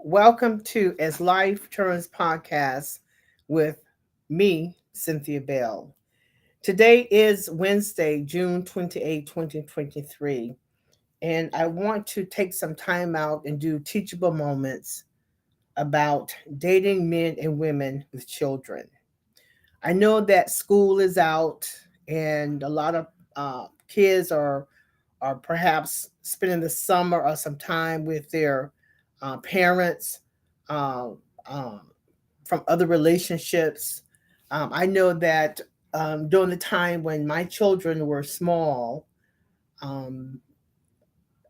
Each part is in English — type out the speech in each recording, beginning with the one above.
Welcome to As Life Turns podcast with me, Cynthia Bell. Today is Wednesday, June 28, 2023, and I want to take some time out and do teachable moments about dating men and women with children. I know that school is out and a lot of kids are perhaps spending the summer or some time with their parents uh, um, from other relationships. I know that during the time when my children were small, um,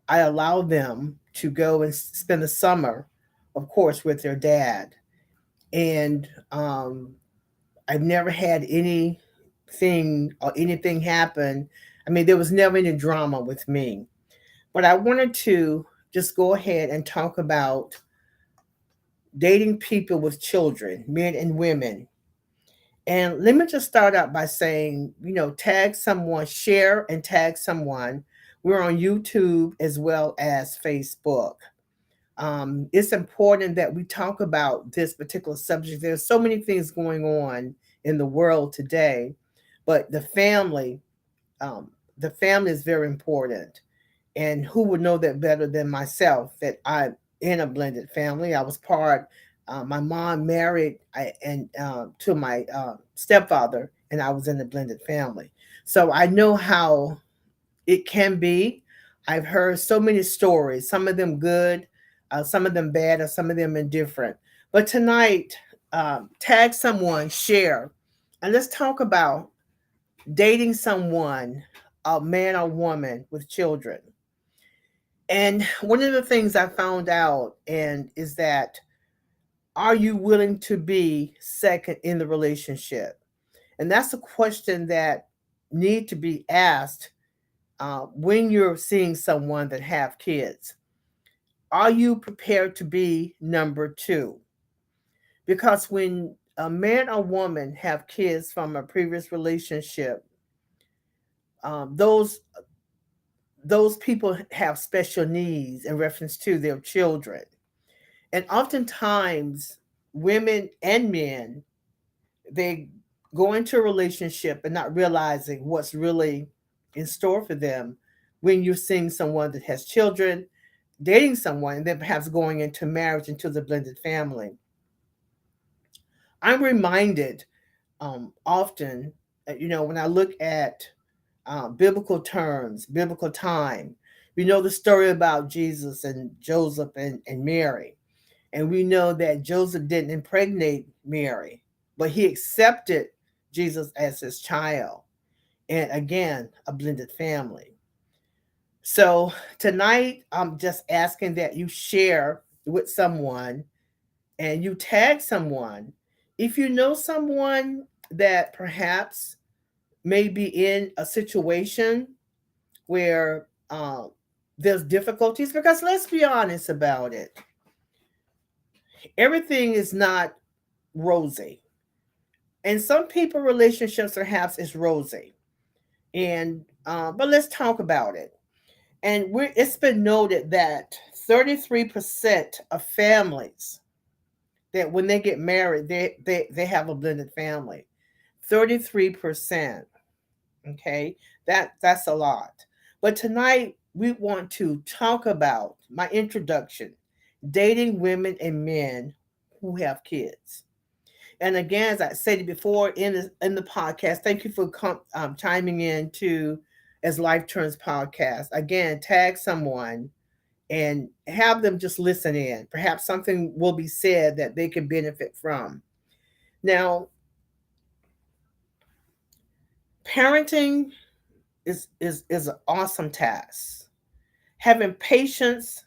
I allowed them to go and spend the summer, of course, with their dad. And I've never had anything happen. I mean, there was never any drama with me. But I wanted to just go ahead and talk about dating people with children, men and women. And let me just start out by saying, tag someone, share and tag someone. We're on YouTube as well as Facebook. It's important that we talk about this particular subject. There's so many things going on in the world today, but um, the family is very important. And who would know that better than myself that I'm in a blended family? I was part. My mom married to my stepfather, and I was in a blended family. So I know how it can be. I've heard so many stories, some of them good, some of them bad, or some of them indifferent. But tonight, tag someone, share, and let's talk about dating someone, a man or woman with children. And one of the things I found out and is that are you willing to be second in the relationship? And that's a question that need to be asked when you're seeing someone that have kids. Are you prepared to be number two? Because when a man or woman have kids from a previous relationship, um, those those people have special needs in reference to their children. And oftentimes, women and men, they go into a relationship and not realizing what's really in store for them when you're seeing someone that has children, dating someone, and then perhaps going into marriage, into the blended family. I'm reminded often, when I look at biblical terms, biblical time, we know the story about Jesus and Joseph and Mary. And we know that Joseph didn't impregnate Mary, but he accepted Jesus as his child. And again, a blended family. So tonight, I'm just asking that you share with someone and you tag someone. If you know someone that perhaps may be in a situation where there's difficulties, because let's be honest about it, everything is not rosy. And some people relationships perhaps is rosy. And but let's talk about it. And it's been noted that 33% of families that when they get married, they have a blended family. 33%. Okay, that's a lot. But tonight we want to talk about my introduction, dating women and men who have kids. And again, as I said before in the podcast, thank you for chiming in to As Life Turns podcast. Again, tag someone and have them just listen in. Perhaps something will be said that they can benefit from. Now, parenting is an awesome task. Having patience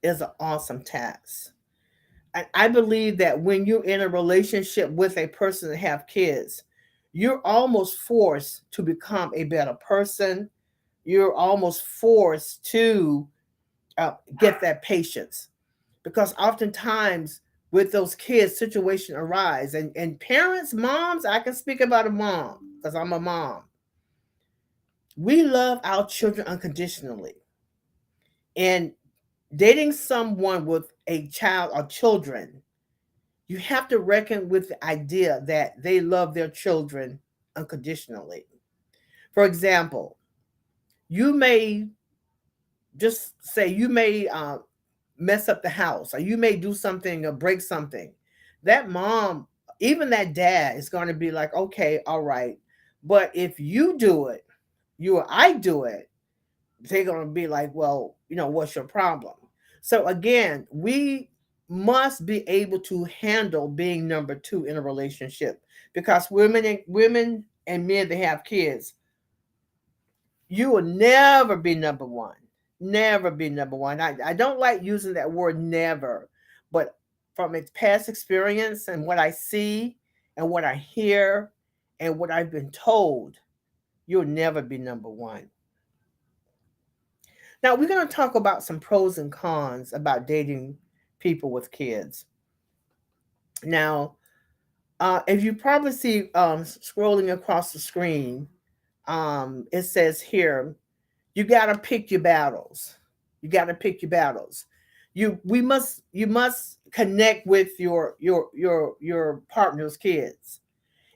is an awesome task. I believe that when you're in a relationship with a person that have kids, you're almost forced to become a better person. You're almost forced to get that patience because oftentimes with those kids, situation arise and parents, moms. I can speak about a mom because I'm a mom. We love our children unconditionally, and dating someone with a child or children, you have to reckon with the idea that they love their children unconditionally. For example, you may just say you may mess up the house, or you may do something or break something. That mom, even that dad, is going to be like, okay, all right. But if you do it, you or I do it, they're going to be like, well, what's your problem? So again, we must be able to handle being number two in a relationship, because women and men that have kids, you will never be number one. Never be number one. I don't like using that word never, but from its past experience and what I see and what I hear and what I've been told, you'll never be number one. Now, we're going to talk about some pros and cons about dating people with kids. Now, if you probably see scrolling across the screen, it says here, you got to pick your battles. You got to pick your battles. You must connect with your partner's kids.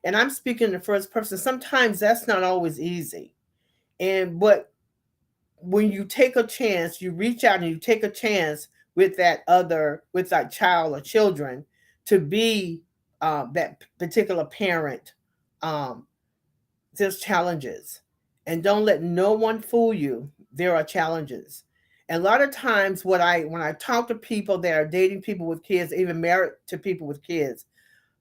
And I'm speaking in the first person. Sometimes that's not always easy. But when you take a chance, you reach out and you take a chance with that child or children to be that particular parent. Um, there's challenges, and don't let no one fool you. There are challenges. And a lot of times, when I talk to people that are dating people with kids, even married to people with kids,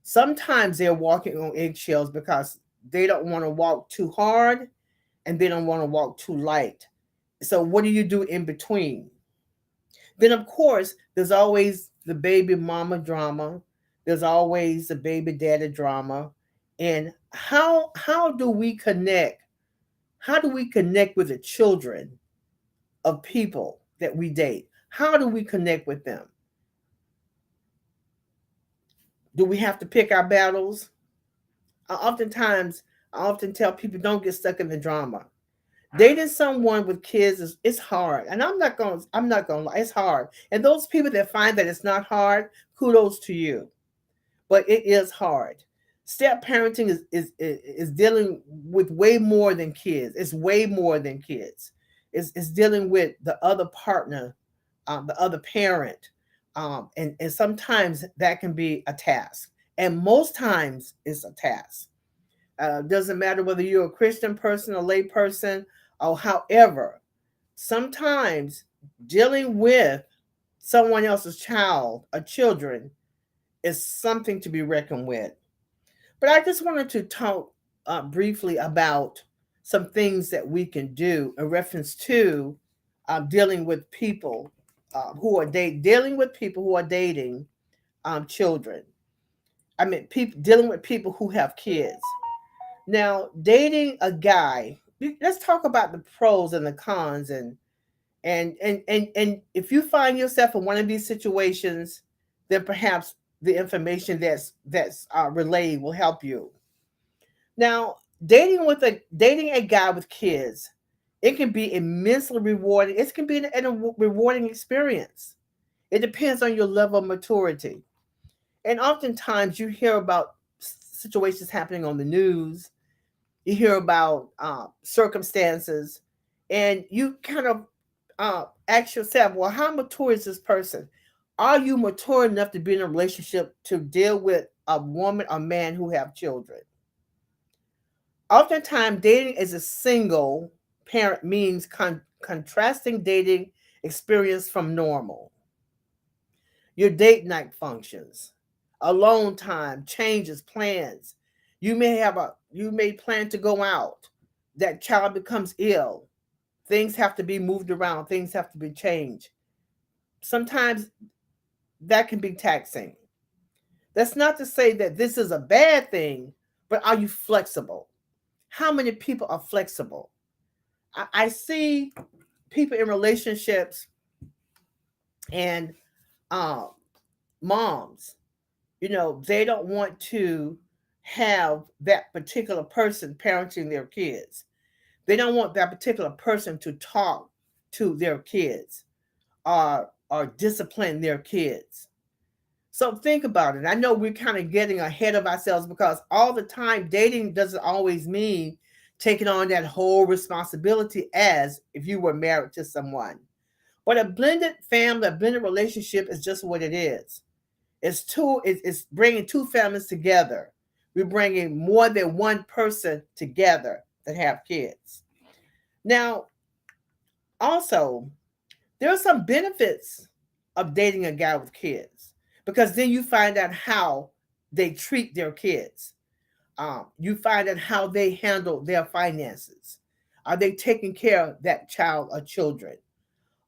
sometimes they're walking on eggshells because they don't want to walk too hard and they don't want to walk too light. So what do you do in between? Then of course there's always the baby mama drama. There's always the baby daddy drama. And how do we connect? How do we connect with the children of people that we date? How do we connect with them? Do we have to pick our battles? Oftentimes, I often tell people, don't get stuck in the drama. Dating someone with kids is it's hard, and I'm not gonna lie, it's hard. And those people that find that it's not hard, kudos to you. But it is hard. Step parenting is dealing with way more than kids. It's way more than kids. It's dealing with the other partner, the other parent, and sometimes that can be a task, and most times it's a task. Doesn't matter whether you're a Christian person, a lay person, or however. Sometimes dealing with someone else's child or children is something to be reckoned with. But I just wanted to talk briefly about some things that we can do in reference to dealing with people dealing with people who are dating children. I mean, people dealing with people who have kids. Now, dating a guy, let's talk about the pros and the cons, and if you find yourself in one of these situations, then perhaps the information that's relayed will help you. Now, dating a guy with kids, it can be immensely rewarding. It can be a rewarding experience. It depends on your level of maturity. And oftentimes you hear about situations happening on the news. You hear about circumstances, and you kind of ask yourself, well, how mature is this person? Are you mature enough to be in a relationship to deal with a woman or man who have children? Oftentimes, dating as a single parent means contrasting dating experience from normal. Your date night functions, alone time, changes, plans. You may plan to go out. That child becomes ill. Things have to be moved around, things have to be changed. Sometimes that can be taxing. That's not to say that this is a bad thing, but are you flexible? How many people are flexible? I see people in relationships and uh, moms, they don't want to have that particular person parenting their kids. They don't want that particular person to talk to their kids, or discipline their kids. So think about it. I know we're kind of getting ahead of ourselves because all the time dating doesn't always mean taking on that whole responsibility as if you were married to someone. But a blended family, a blended relationship is just what it is. It's bringing two families together. We're bringing more than one person together that have kids. Now, also, there are some benefits of dating a guy with kids because then you find out how they treat their kids. You find out how they handle their finances. Are they taking care of that child or children?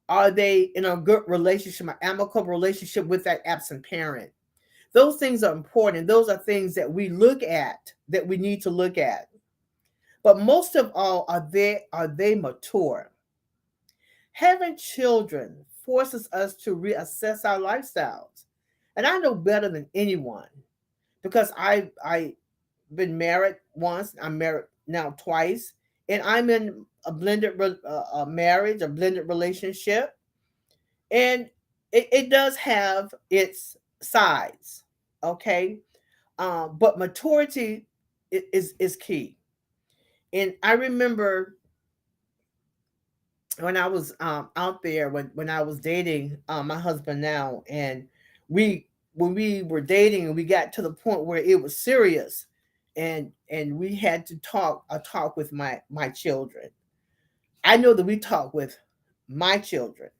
Are they in a good relationship, an amicable relationship with that absent parent? Those things are important. Those are things that we look at, that we need to look at. But most of all, are they mature? Having children forces us to reassess our lifestyles. And I know better than anyone because I been married once, I'm married now twice, and I'm in a blended marriage, a blended relationship, and it does have its sides, okay? But maturity is key. And I remember when I was out there when I was dating my husband now, and we when we were dating and we got to the point where it was serious, and we had to talk with my children. I know that we talked with my children,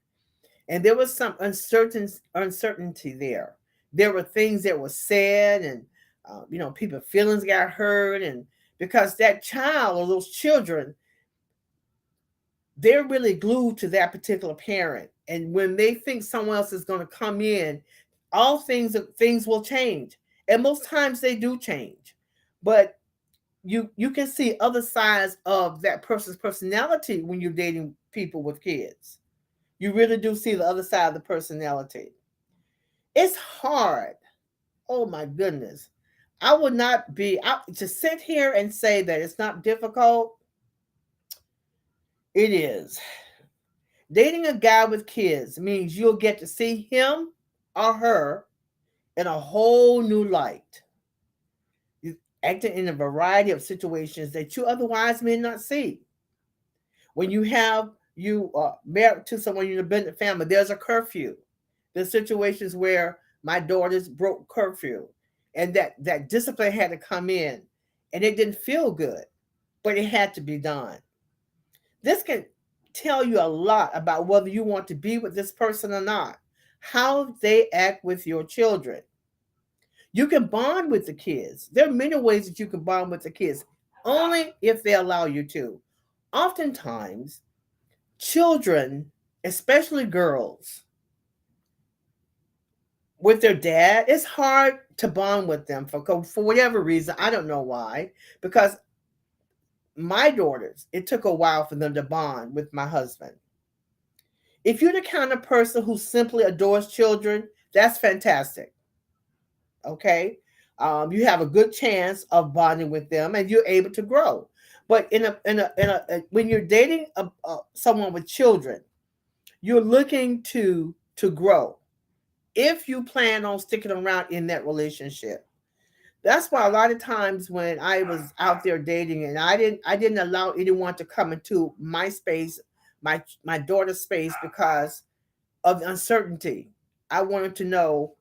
and there was some uncertainty there. There were things that were said, and people feelings got hurt, and because that child or those children, they're really glued to that particular parent. And when they think someone else is going to come in, all things will change. And most times they do change. But you can see other sides of that person's personality when you're dating people with kids. You really do see the other side of the personality. It's hard. Oh my goodness. I would not be to sit here and say that it's not difficult. It is. Dating a guy with kids means you'll get to see him or her in a whole new light. You acting in a variety of situations that you otherwise may not see. When you are married to someone in a blended family, there's a curfew. There's situations where my daughters broke curfew, and that discipline had to come in, and it didn't feel good, but it had to be done. This can tell you a lot about whether you want to be with this person or not, how they act with your children. You can bond with the kids. There are many ways that you can bond with the kids, only if they allow you to. Oftentimes, children, especially girls, with their dad, it's hard to bond with them for whatever reason. I don't know why. Because my daughters, it took a while for them to bond with my husband. If you're the kind of person who simply adores children, that's fantastic. Okay, you have a good chance of bonding with them, and you're able to grow. But when you're dating someone with children, you're looking to grow. If you plan on sticking around in that relationship, that's why a lot of times when I was out there dating, and I didn't allow anyone to come into my space, my daughter's space, because of the uncertainty. I wanted to know,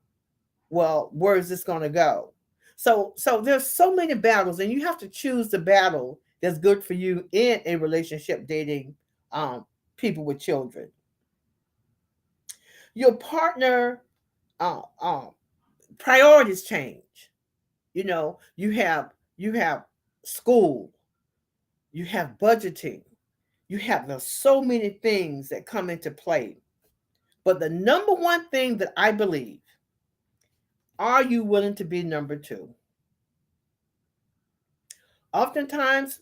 well, where is this going to go? So there's so many battles, and you have to choose the battle that's good for you in a relationship dating people with children. Your partner priorities change. You have school, you have budgeting, you have there's so many things that come into play. But the number one thing that I believe, are you willing to be number two? Oftentimes,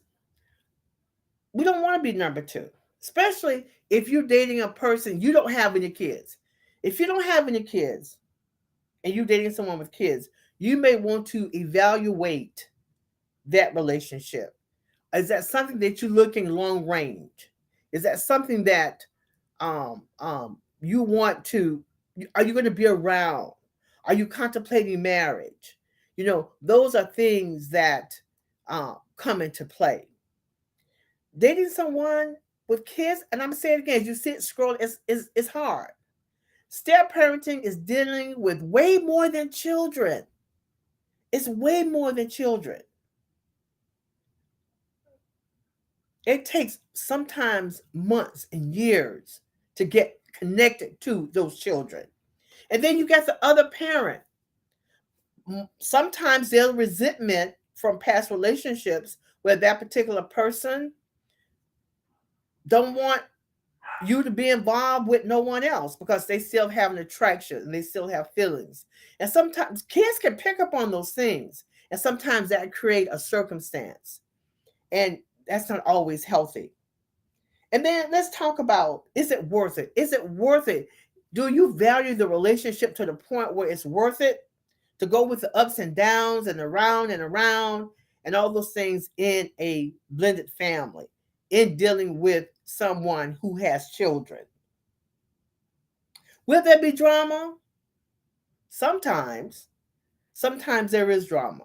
we don't want to be number two, especially if you're dating a person you don't have any kids. If you don't have any kids and you're dating someone with kids, you may want to evaluate that relationship. Is that something that you're looking long range? Is that something that you want to Are you going to be around? Are you contemplating marriage? Those are things that come into play. Dating someone with kids, and I'm saying it again, as you sit scroll, it's hard. Step parenting is dealing with way more than children. It's way more than children. It takes sometimes months and years to get connected to those children. And then you got the other parent. Sometimes there's resentment from past relationships where that particular person don't want you to be involved with no one else because they still have an attraction and they still have feelings. And sometimes kids can pick up on those things. And sometimes that create a circumstance. And that's not always healthy. And then let's talk about, is it worth it? Is it worth it? Do you value the relationship to the point where it's worth it to go with the ups and downs and around and all those things in a blended family, in dealing with someone who has children? Will there be drama? Sometimes. Sometimes there is drama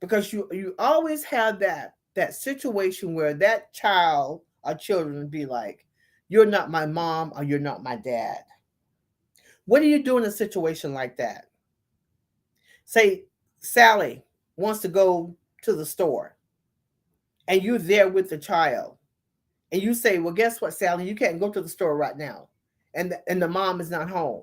because you always have that situation where that child or children be like, you're not my mom or you're not my dad. What do you do in a situation like that? Say Sally wants to go to the store and you're there with the child and you say, well, guess what, Sally, you can't go to the store right now. And the mom is not home.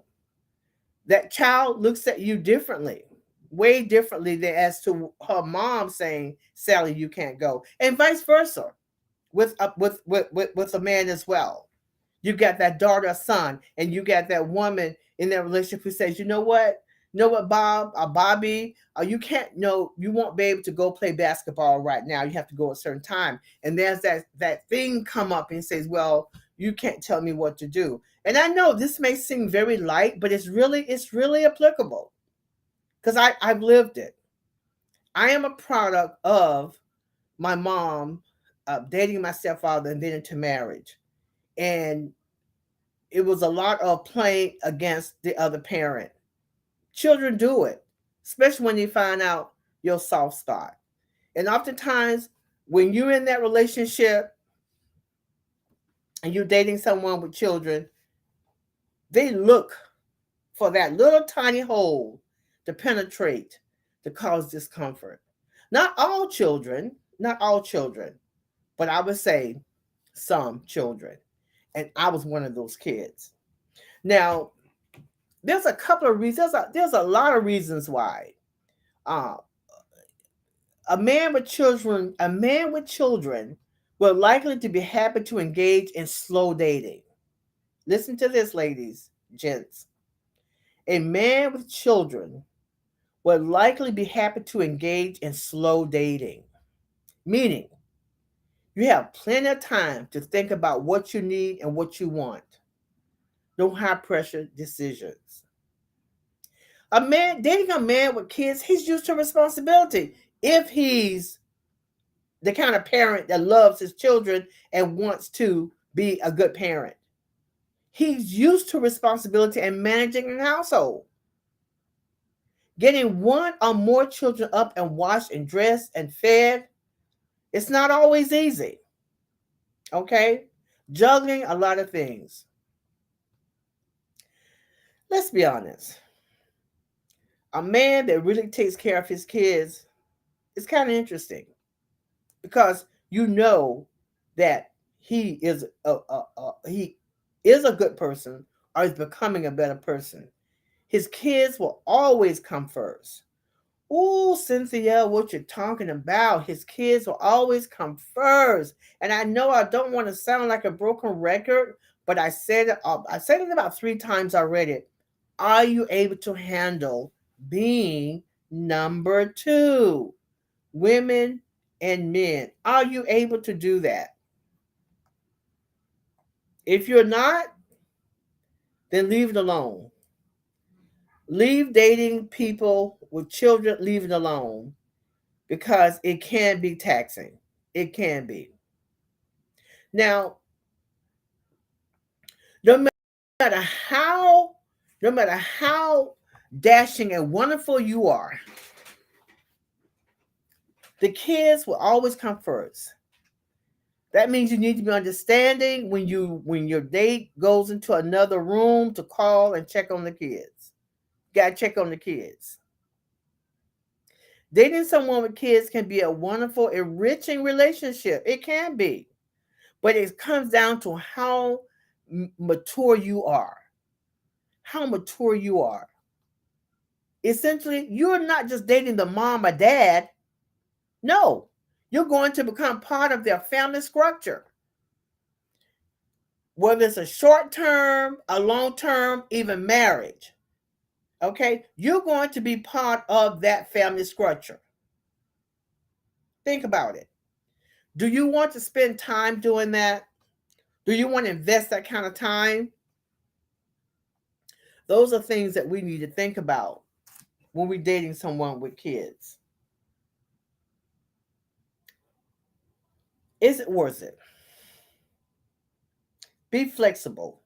That child looks at you differently, way differently than as to her mom saying, Sally, you can't go. And vice versa with a man as well. You got that daughter or son, and you got that woman in that relationship who says, Bob or Bobby, you can't, no, you won't be able to go play basketball right now. You have to go at a certain time. And there's that thing come up and says, well, you can't tell me what to do. And I know this may seem very light, but it's really applicable because I've lived it. I am a product of my mom dating my stepfather and then into marriage. And it was a lot of playing against the other parent. Children do it, especially when you find out your soft spot. And oftentimes, when you're in that relationship and you're dating someone with children, they look for that little tiny hole to penetrate to cause discomfort. Not all children, but I would say some children. And I was one of those kids. Now, there's a couple of reasons. There's a lot of reasons why. Uh, a man with children will likely to be happy to engage in slow dating. Listen to this, ladies, gents. A man with children will likely be happy to engage in slow dating, meaning you have plenty of time to think about what you need and what you want. No high pressure decisions. Dating a man with kids, he's used to responsibility. If he's the kind of parent that loves his children and wants to be a good parent, he's used to responsibility and managing an household. Getting one or more children up and washed and dressed and fed, it's not always easy. Okay? Juggling a lot of things. Let's be honest. A man that really takes care of his kids is kind of interesting because you know that he is a good person or is becoming a better person. His kids will always come first. Ooh, Cynthia, what you're talking about? His kids will always come first. And I know I don't want to sound like a broken record, but I said it about 3 times already. Are you able to handle being number 2? Women and men. Are you able to do that? If you're not, then leave it alone. Leave dating people with children, leave it alone because it can be taxing. It can be. Now, no matter how No matter how dashing and wonderful you are, the kids will always come first. That means you need to be understanding when your date goes into another room to call and check on the kids. You gotta check on the kids. Dating someone with kids can be a wonderful, enriching relationship. It can be, but it comes down to how mature you are. How mature you are. Essentially, you're not just dating the mom or dad. No, you're going to become part of their family structure. Whether it's a short term, a long term, even marriage. Okay, you're going to be part of that family structure. Think about it. Do you want to spend time doing that? Do you want to invest that kind of time? Those are things that we need to think about when we're dating someone with kids. Is it worth it? Be flexible.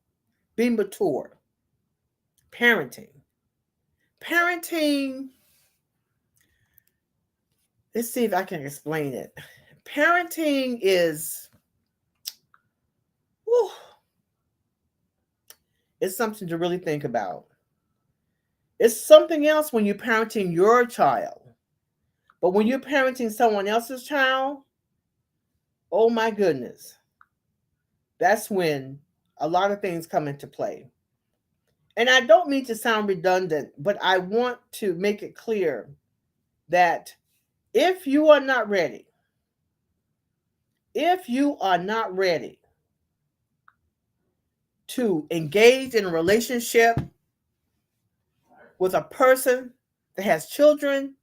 Be mature. Parenting. Parenting, let's see if I can explain it. Parenting whew, it's something to really think about. It's something else when you're parenting your child. But when you're parenting someone else's child, oh my goodness, that's when a lot of things come into play. And I don't mean to sound redundant, but I want to make it clear that if you are not ready, if you are not ready to engage in a relationship with a person that has children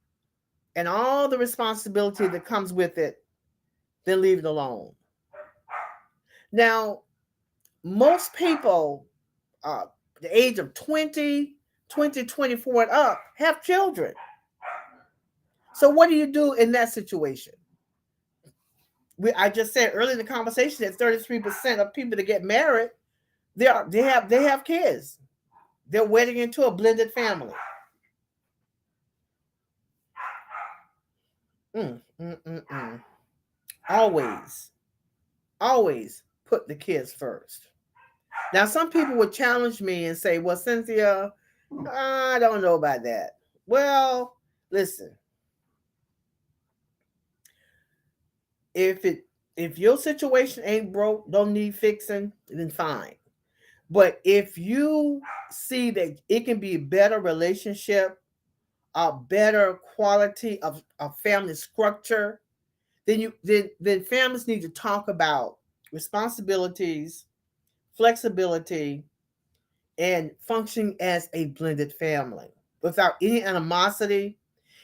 and all the responsibility that comes with it, then leave it alone. Now, most people, the age of 24 and up, have children. So what do you do in that situation? I just said earlier in the conversation that 33% of people that get married, they have kids. They're wedding into a blended family. Mm, mm, mm, mm. Always, always put the kids first. Now, some people would challenge me and say, well, Cynthia, I don't know about that. Well, listen, if it if your situation ain't broke, don't need fixing, then fine. But if you see that it can be a better relationship, a better quality of family structure, then families need to talk about responsibilities, flexibility, and functioning as a blended family without any animosity.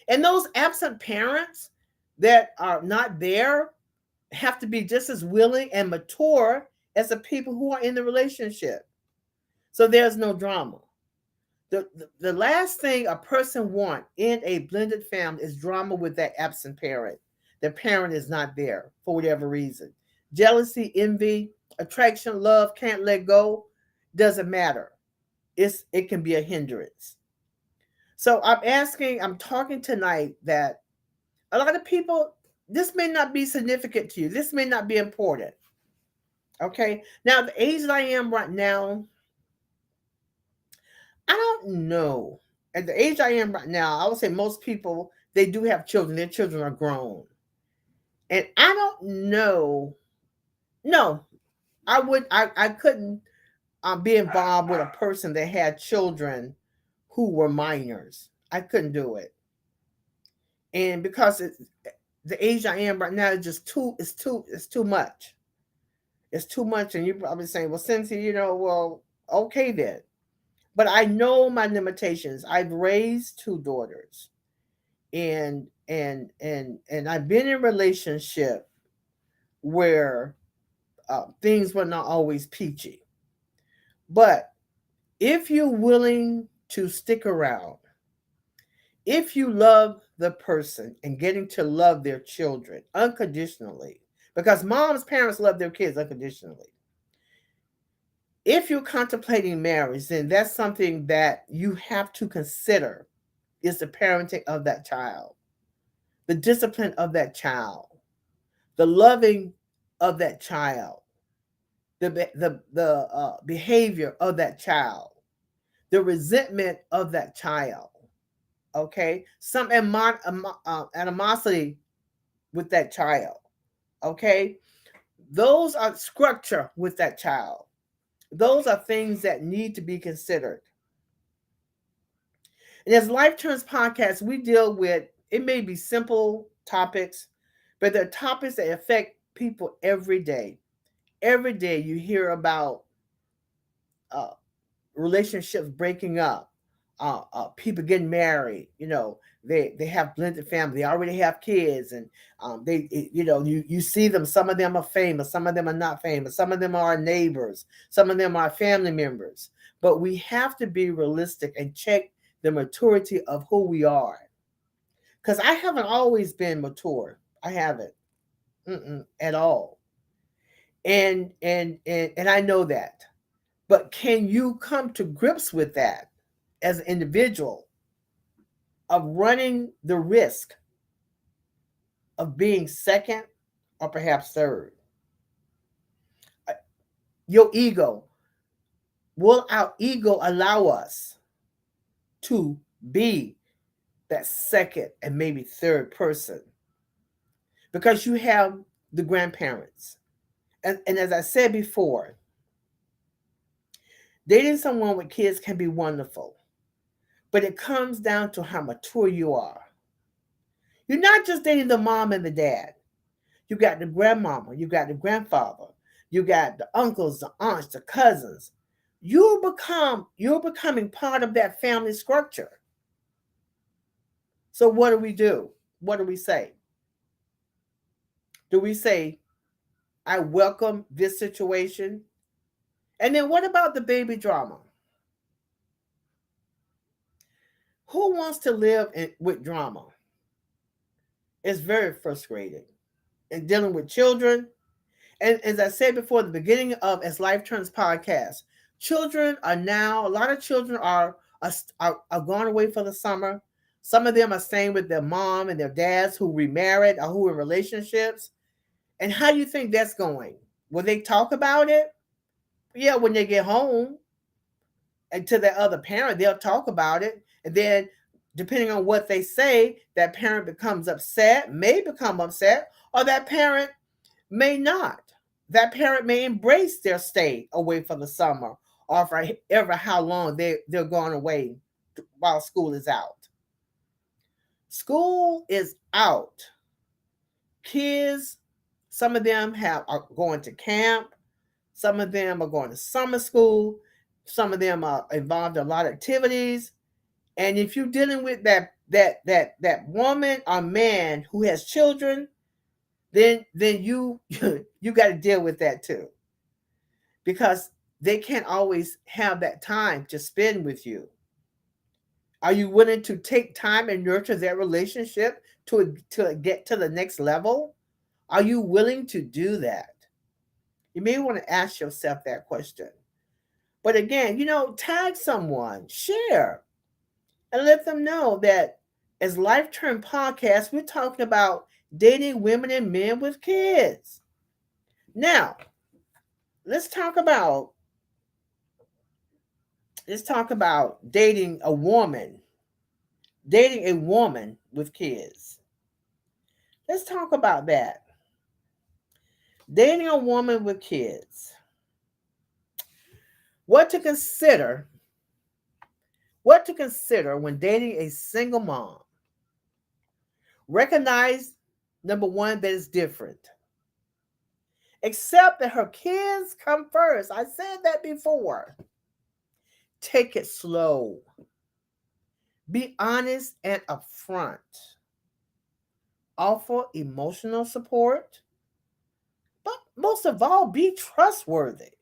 And those absent parents that are not there have to be just as willing and mature as the people who are in the relationship. So there's no drama. The last thing a person wants in a blended family is drama with that absent parent. The parent is not there for whatever reason. Jealousy, envy, attraction, love, can't let go, doesn't matter. It can be a hindrance. So I'm talking tonight that a lot of people, this may not be significant to you. This may not be important. Okay. Now, the age that I am right now, I don't know. At the age I am right now, I would say most people, they do have children. Their children are grown. And I don't know. No, I couldn't be involved with a person that had children who were minors. I couldn't do it. And because the age I am right now is just it's too much. It's too much. And you're probably saying, well, Cynthia, well, okay then. But I know my limitations. I've raised two daughters, and I've been in a relationship where things were not always peachy. But if you're willing to stick around, if you love the person and getting to love their children unconditionally, because mom's parents love their kids unconditionally, If you're contemplating marriage, then that's something that you have to consider is the parenting of that child, the discipline of that child, the loving of that child, the behavior of that child, the resentment of that child. Okay, some animosity with that child. Okay, those are structure with that child. Those are things that need to be considered. And as Life Turns podcast, we deal with it may be simple topics, but they're topics that affect people every day. Every day you hear about uh, relationships breaking up, people getting married. They have blended family. They already have kids, and you see them. Some of them are famous. Some of them are not famous. Some of them are neighbors. Some of them are family members. But we have to be realistic and check the maturity of who we are. Because I haven't always been mature. I haven't at all, and I know that. But can you come to grips with that as an individual of running the risk of being second or perhaps third? Your ego, will our ego allow us to be that second and maybe third person? Because you have the grandparents. And as I said before, dating someone with kids can be wonderful, but it comes down to how mature you are. You're not just dating the mom and the dad. You got the grandmama, you got the grandfather, you got the uncles, the aunts, the cousins. You're becoming part of that family structure. So what do we do? What do we say? Do we say, I welcome this situation? And then what about the baby drama? Who wants to live with drama? It's very frustrating. And dealing with children, and as I said before, the beginning of As Life Turns podcast, children are now, a lot of children are going away for the summer. Some of them are staying with their mom and their dads who remarried or who are in relationships. And how do you think that's going? Will they talk about it? Yeah, when they get home and to their other parent, they'll talk about it. And then depending on what they say, that parent becomes upset, may become upset, or that parent may not. That parent may embrace their stay away for the summer or for ever how long they're going away while school is out. School is out. Kids, some of them are going to camp. Some of them are going to summer school. Some of them are involved in a lot of activities. And if you're dealing with that woman or man who has children, then you you got to deal with that too, because they can't always have that time to spend with you. Are you willing to take time and nurture that relationship to get to the next level? Are you willing to do that? You may want to ask yourself that question. But again, tag someone, share, and let them know that as Life Turn Podcast, we're talking about dating women and men with kids. Now, let's talk about dating a woman with kids. Let's talk about that. Dating a woman with kids. What to consider when dating a single mom. Recognize, number one, that it's different. Accept that her kids come first. I said that before. Take it slow. Be honest and upfront. Offer emotional support. But most of all, be trustworthy.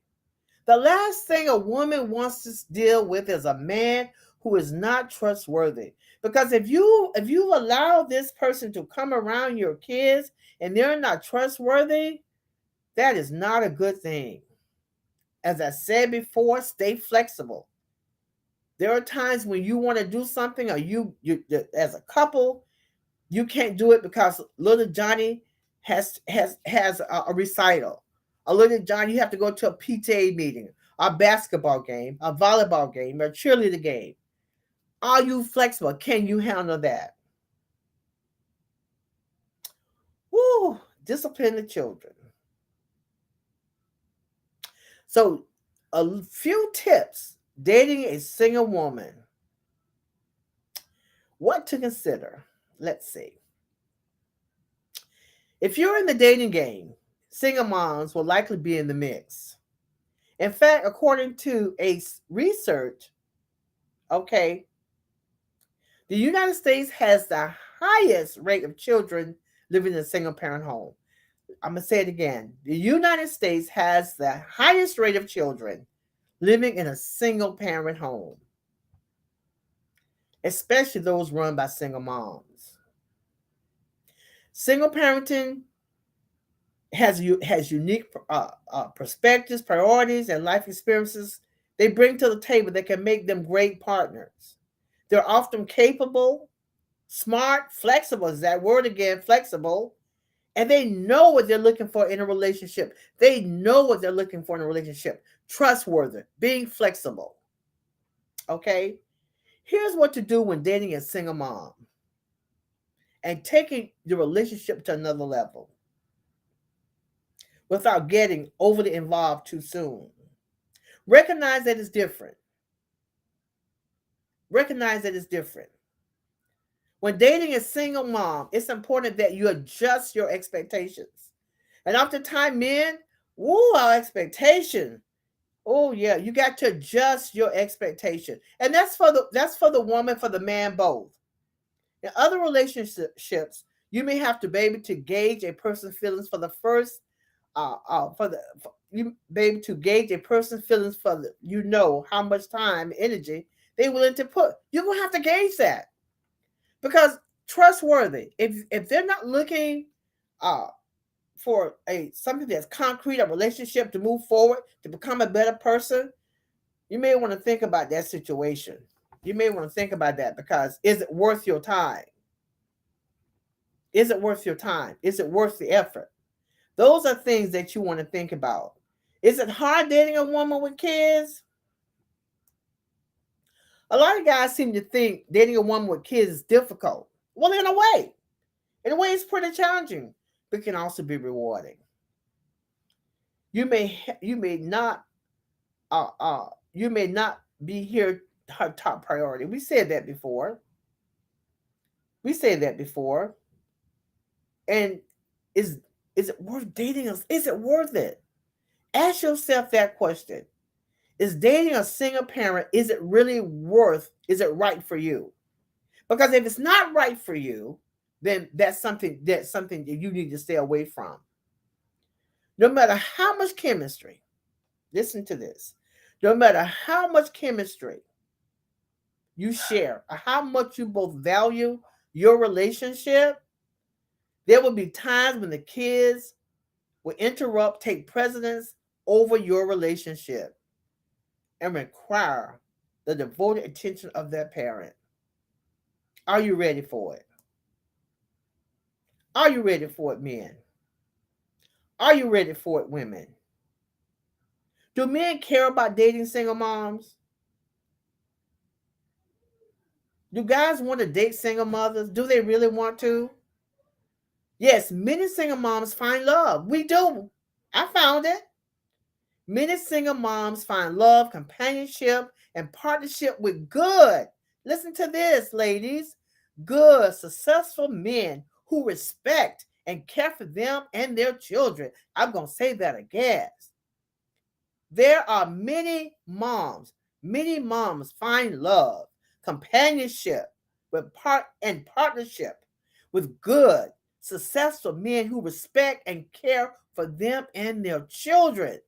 The last thing a woman wants to deal with is a man who is not trustworthy. Because if you allow this person to come around your kids and they're not trustworthy, that is not a good thing. As I said before, stay flexible. There are times when you want to do something, or you as a couple, you can't do it because little Johnny has a recital. A little Johnny, you have to go to a PTA meeting, a basketball game, a volleyball game, a cheerleader game. Are you flexible? Can you handle that? Woo! Discipline the children. So, a few tips dating a single woman. What to consider? Let's see. If you're in the dating game, single moms will likely be in the mix. In fact, according to a research, okay, the United States has the highest rate of children living in a single parent home. I'm going to say it again. The United States has the highest rate of children living in a single parent home, especially those run by single moms. Single parenting has unique perspectives, priorities, and life experiences they bring to the table that can make them great partners. They're often capable, smart, flexible. Is that word again? Flexible. And they know what they're looking for in a relationship. They know what they're looking for in a relationship. Trustworthy, being flexible. Okay? Here's what to do when dating a single mom and taking the relationship to another level without getting overly involved too soon. Recognize that it's different. Recognize that it's different. When dating a single mom, it's important that you adjust your expectations. And oftentimes, men, our expectation. Oh yeah, you got to adjust your expectation, and that's for the woman, for the man, both. In other relationships, you may have to be able to gauge a person's feelings for the first, you be able to gauge a person's feelings for how much time, energy they're willing to put. You're gonna have to gauge that because trustworthy. If they're not looking uh for a something that's concrete, a relationship to move forward, to become a better person, you may want to think about that situation. You may want to think about that because is it worth your time? Is it worth your time? Is it worth the effort? Those are things that you want to think about. Is it hard dating a woman with kids? A lot of guys seem to think dating a woman with kids is difficult. Well, in a way, it's pretty challenging, but can also be rewarding. You may not you may not be here her top priority. We said that before. We said that before. And is is it worth dating us? Is it worth it? Ask yourself that question. Is dating a single parent, is it really worth, is it right for you? Because if it's not right for you, then that's something that you need to stay away from. No matter how much chemistry, listen to this. No matter how much chemistry you share, or how much you both value your relationship, there will be times when the kids will interrupt, take precedence over your relationship, and require the devoted attention of their parent. Are you ready for it? Are you ready for it, men? Are you ready for it, women? Do men care about dating single moms? Do guys want to date single mothers? Do they really want to? Yes, many single moms find love. We do. I found it. Many single moms find love, companionship, and partnership with good. Listen to this, ladies. Good, successful men who respect and care for them and their children. I'm going to say that again. There are many moms find love, companionship, and partnership with good, successful men who respect and care for them and their children.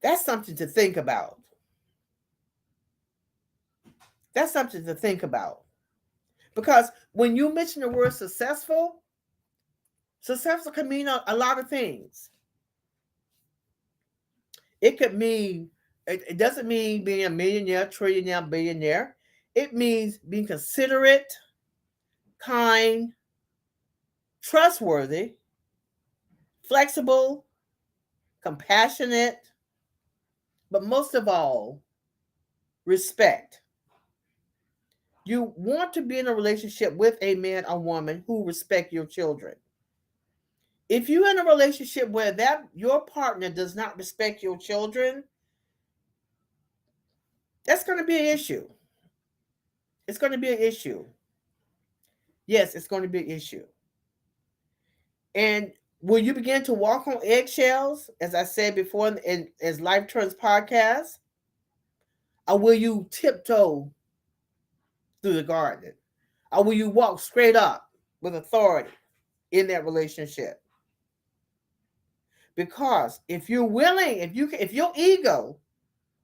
That's something to think about. That's something to think about. Because when you mention the word successful, successful can mean a lot of things. It could mean, it doesn't mean being a millionaire, trillionaire, billionaire. It means being considerate, kind, trustworthy, flexible, compassionate, but most of all, respect. You want to be in a relationship with a man or woman who respect your children. If you're in a relationship where that your partner does not respect your children, that's going to be an issue. It's going to be an issue. Yes, it's going to be an issue. And will you begin to walk on eggshells, as I said before as Life Turns podcast, or will you tiptoe through the garden, or will you walk straight up with authority in that relationship? Because if you're willing, if your ego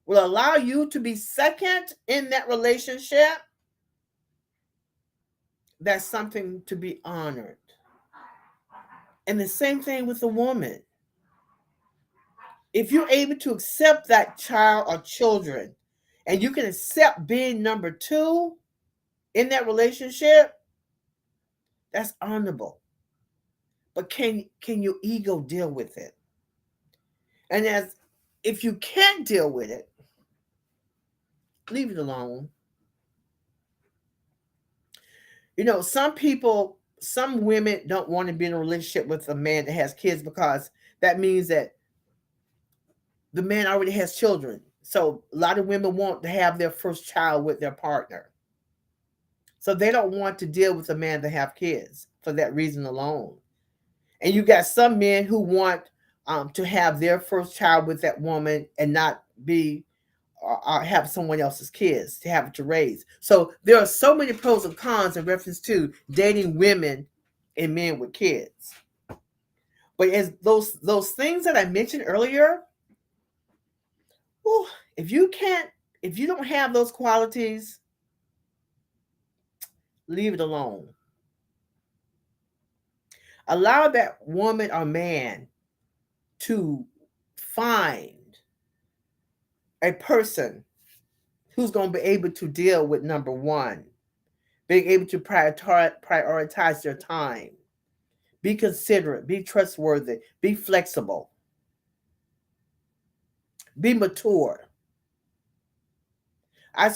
will allow you to be second in that relationship, that's something to be honored. And the same thing with a woman. If you're able to accept that child or children, and you can accept being number two in that relationship, that's honorable. But can your ego deal with it? And if you can't deal with it, leave it alone. Some women don't want to be in a relationship with a man that has kids because that means that the man already has children. So a lot of women want to have their first child with their partner. So they don't want to deal with a man that have kids for that reason alone. And you got some men who want to have their first child with that woman and not be or have someone else's kids to have it to raise. So there are so many pros and cons in reference to dating women and men with kids. But as those things that I mentioned earlier, whew, if you don't have those qualities, leave it alone. Allow that woman or man to find a person who's going to be able to deal with number one, being able to prioritize their time, be considerate, be trustworthy, be flexible, be mature. I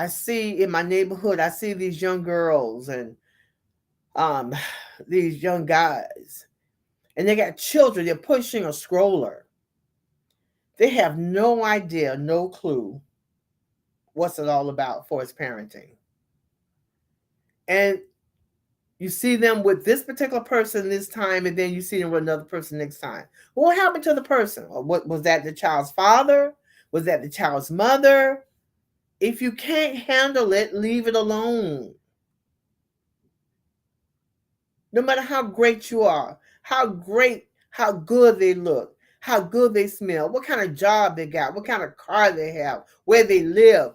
see in my neighborhood, I see these young girls and these young guys, and they got children. They're pushing a stroller. They have no idea, no clue what's it all about for its parenting. And you see them with this particular person this time, and then you see them with another person next time. What happened to the person? Or what was that? The child's father? Was that the child's mother? If you can't handle it, leave it alone. No matter how great you are, how good they look, how good they smell, what kind of job they got, what kind of car they have, where they live.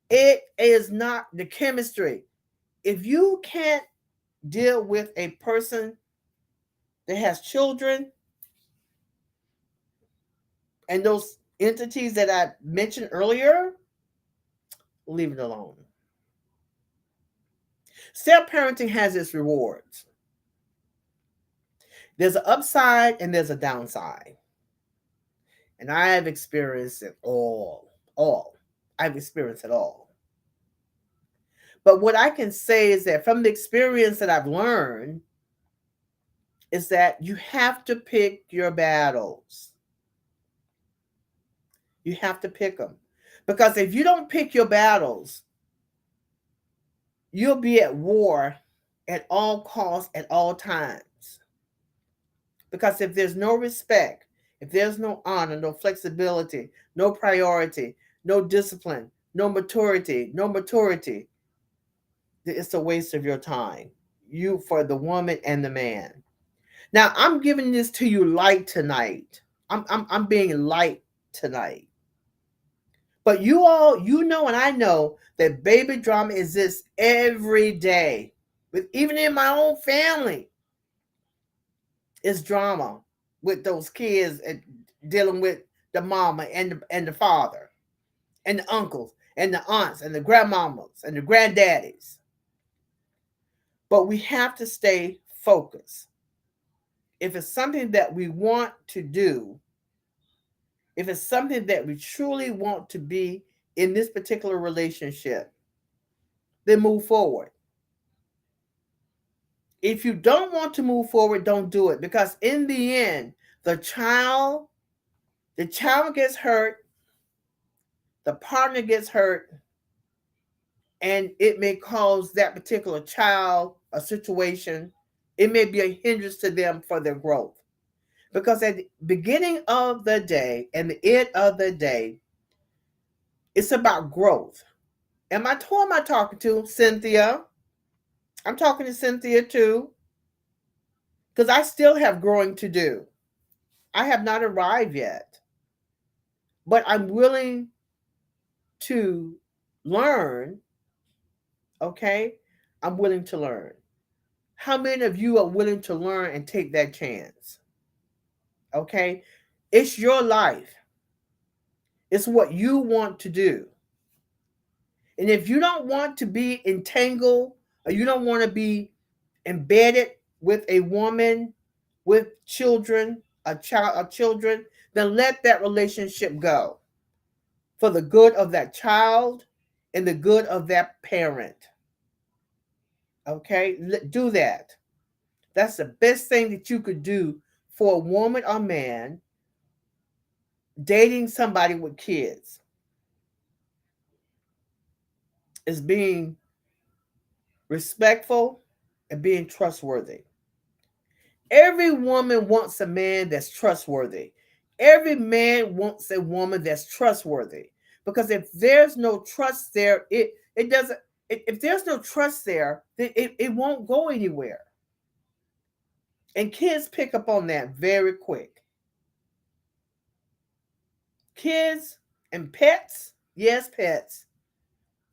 It is not the chemistry. If you can't deal with a person that has children and those entities that I mentioned earlier, leave it alone. Self-parenting has its rewards. There's an upside and there's a downside. And I have experienced it all. I've experienced it all. But what I can say is that from the experience that I've learned is that you have to pick your battles. You have to pick them. Because if you don't pick your battles, you'll be at war at all costs, at all times. Because if there's no respect, if there's no honor, no flexibility, no priority, no discipline, no maturity, it's a waste of your time. You, for the woman and the man. Now, I'm giving this to you light tonight. I'm being light tonight. But you all, you know, and I know that baby drama exists every day. But even in my own family, it's drama with those kids and dealing with the mama and the father and the uncles and the aunts and the grandmamas and the granddaddies. But we have to stay focused. If it's something that we want to do, if it's something that we truly want to be in this particular relationship, then move forward. If you don't want to move forward, don't do it, because in the end, the child gets hurt, the partner gets hurt, and it may cause that particular child a situation. It may be a hindrance to them for their growth. Because at the beginning of the day and the end of the day, it's about growth. Who am I talking to? Cynthia. I'm talking to Cynthia too, because I still have growing to do. I have not arrived yet, but I'm willing to learn. Okay? I'm willing to learn. How many of you are willing to learn and take that chance? Okay? It's your life. It's what you want to do. And if you don't want to be entangled, or you don't want to be embedded with a woman with children, a child, or children, then let that relationship go for the good of that child and the good of that parent. Okay? Do that. That's the best thing that you could do for a woman or man dating somebody with kids, is being respectful and being trustworthy. Every woman wants a man that's trustworthy. Every man wants a woman that's trustworthy. Because if there's no trust there, it doesn't. If there's no trust there, then it won't go anywhere. And kids pick up on that very quick. Kids and pets, yes, pets,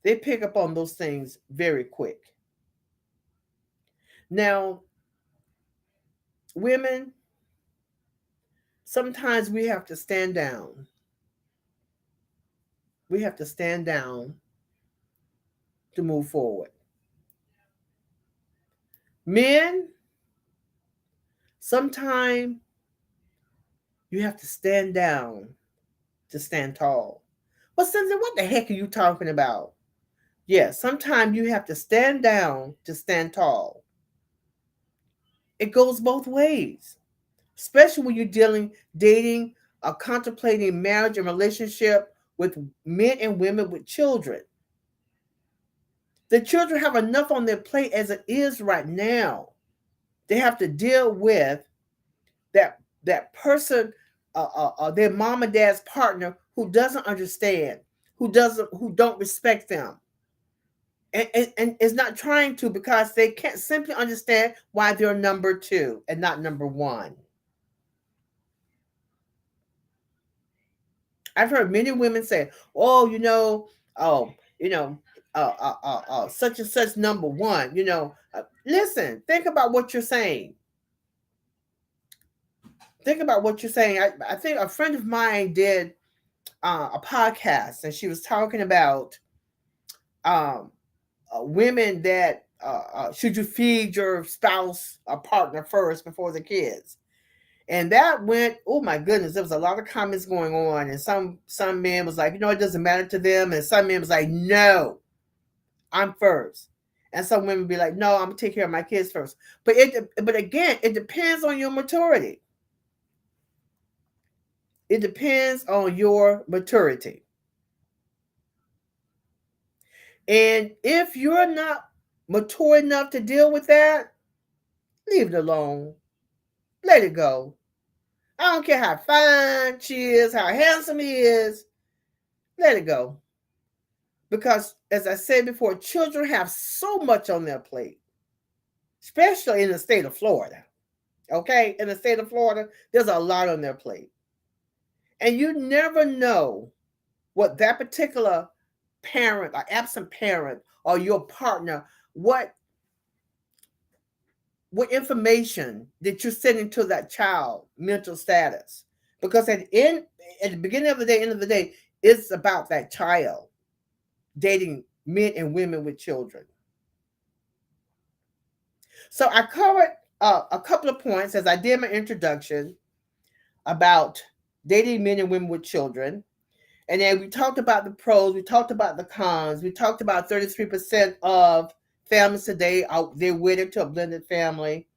they pick up on those things very quick. Now, women, sometimes we have to stand down. We have to stand down to move forward. Men, sometimes you have to stand down to stand tall. Well, Cynthia, what the heck are you talking about? Yeah, sometimes you have to stand down to stand tall. It goes both ways, especially when you're dating, or contemplating marriage and relationship with men and women with children. The children have enough on their plate as it is right now. They have to deal with that person, their mom and dad's partner, who doesn't understand, who don't respect them, and is not trying to, because they can't simply understand why they're number two and not number one. I've heard many women say, "Oh, oh, such and such number one." Listen, think about what you're saying. Think about what you're saying. I think a friend of mine did a podcast, and she was talking about um, women that should you feed your spouse or partner first before the kids. And that went, oh my goodness, there was a lot of comments going on. And some men was like, it doesn't matter to them. And some men was like, no, I'm first. And some women be like, no, I'm gonna take care of my kids first. But again, it depends on your maturity. It depends on your maturity. And if you're not mature enough to deal with that, leave it alone. Let it go. I don't care how fine she is, how handsome he is. Let it go. Because, as I said before, children have so much on their plate, especially in the state of Florida. Okay? In the state of Florida, there's a lot on their plate. And you never know what that particular parent or absent parent or your partner, what information that you're sending to that child mental status. Because at the beginning of the day, end of the day, it's about that child dating men and women with children. So I covered a couple of points as I did my introduction about dating men and women with children. And then we talked about the pros, we talked about the cons, we talked about 33% of families today are they're wedded to a blended family.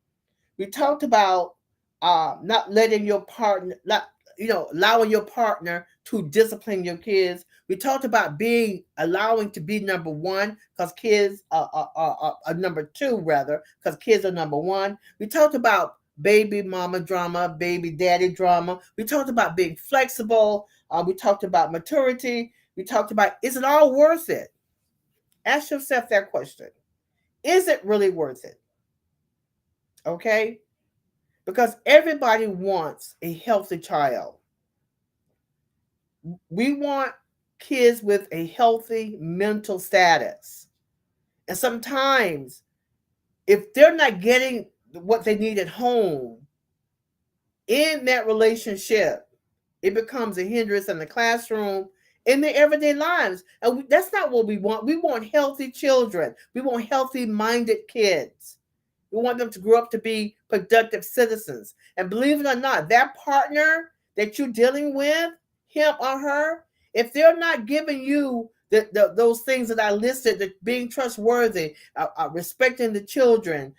We talked about not letting your partner, not allowing your partner to discipline your kids. We talked about being allowing to be number one because kids are number two rather because kids are number one. We talked about baby mama drama, baby daddy drama. We talked about being flexible. We talked about maturity. We talked about is it all worth it? Ask yourself that question. Is it really worth it? Okay, because everybody wants a healthy child. We want kids with a healthy mental status. And sometimes, if they're not getting what they need at home in that relationship, it becomes a hindrance in the classroom, in their everyday lives. And that's not what we want. We want healthy children, we want healthy minded kids. We want them to grow up to be productive citizens. And believe it or not, that partner that you're dealing with, him or her, if they're not giving you those things that I listed, that being trustworthy, respecting the children,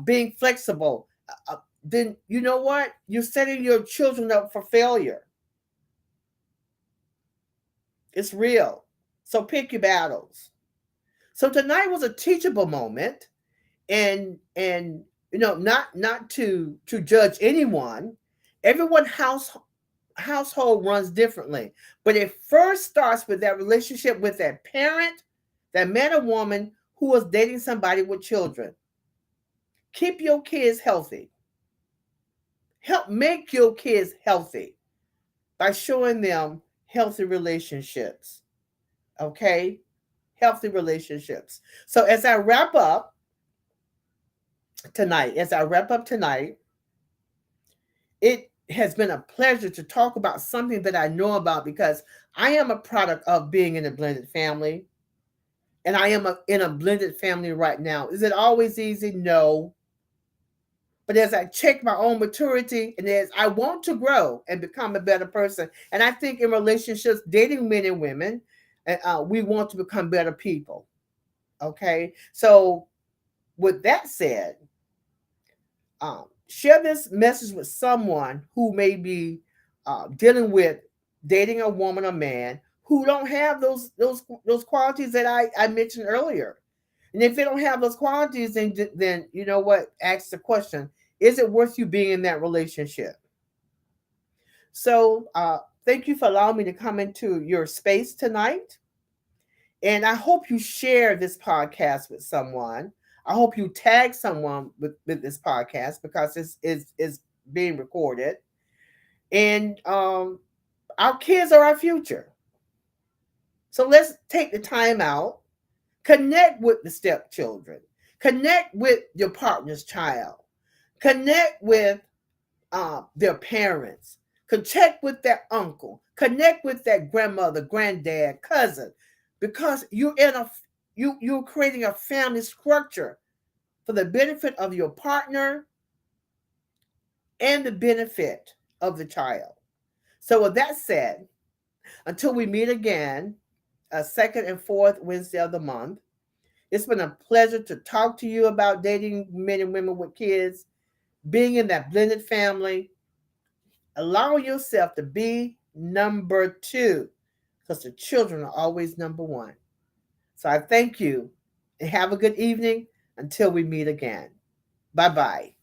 being flexible, then you know what? You're setting your children up for failure. It's real. So pick your battles. So tonight was a teachable moment, and not to judge anyone. Everyone household runs differently, but it first starts with that relationship with that parent, that man or woman who was dating somebody with children. Keep your kids healthy. Help make your kids healthy by showing them healthy relationships. Okay, healthy relationships. So as I wrap up tonight, it has been a pleasure to talk about something that I know about because I am a product of being in a blended family, and I am in a blended family right now. Is it always easy? No. But as I check my own maturity and as I want to grow and become a better person, and I think in relationships, dating men and women, we want to become better people. Okay. So, with that said, share this message with someone who may be dealing with dating a woman or man who don't have those qualities that I mentioned earlier. And if they don't have those qualities, then you know what? Ask the question: is it worth you being in that relationship? So, thank you for allowing me to come into your space tonight. And I hope you share this podcast with someone. I hope you tag someone with this podcast because it's being recorded. And our kids are our future. So let's take the time out, connect with the stepchildren, connect with your partner's child, connect with their parents, connect with their uncle, connect with that grandmother, granddad, cousin, because you're creating a family structure for the benefit of your partner and the benefit of the child. So with that said, until we meet again, second and fourth Wednesday of the month, it's been a pleasure to talk to you about dating men and women with kids, being in that blended family, allowing yourself to be number two, because the children are always number one. So I thank you and have a good evening until we meet again. Bye bye.